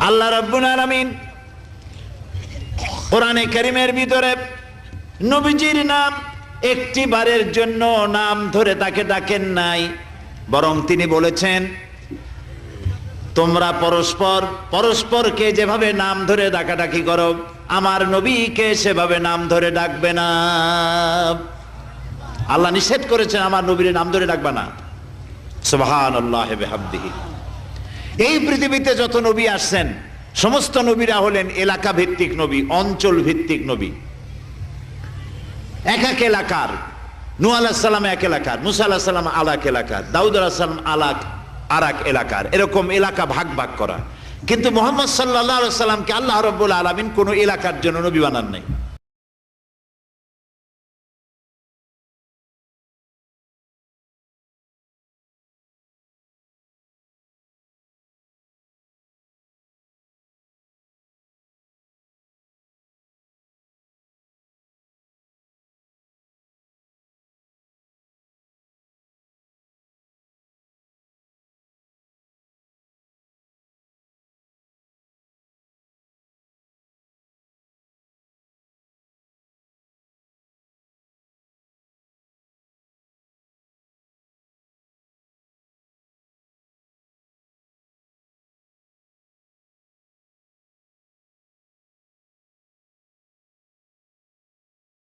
আল্লাহ রাব্বুল আলামিন কোরআনে কারীমের ভিতরে নবীজির নাম একটি বারের জন্য নাম ধরে তাকে ডাকেন নাই, বরং তিনি বলেছেন তোমরা পরস্পর পরস্পরকে যেভাবে নাম ধরে ডাকাডাকি করো আমার নবীকে সেভাবে নাম ধরে ডাকবে না। আল্লাহ নিষেধ করেছেন আমার নবীর নাম ধরে ডাকবে না। সুবহানাল্লাহি ওয়া বিহামদিহি। এই পৃথিবীতে যত নবী আসছেন সমস্ত নবীরা হলেন এলাকা ভিত্তিক নবী, অঞ্চল ভিত্তিক নবী। এক এক এলাকার, নূহ আলাইহিস সালাম এক এলাকার, মুসা আলাইহিস সালাম আলাক এলাকার, দাউদ আলাইহিস সালাম আরাক এলাকার, এরকম এলাকা ভাগ ভাগ করা। কিন্তু মুহাম্মদ সাল্লাল্লাহু আলাইহি ওয়াসাল্লামকে আল্লাহ রাব্বুল আলামিন কোন এলাকার জন্য নবী বানান নাই।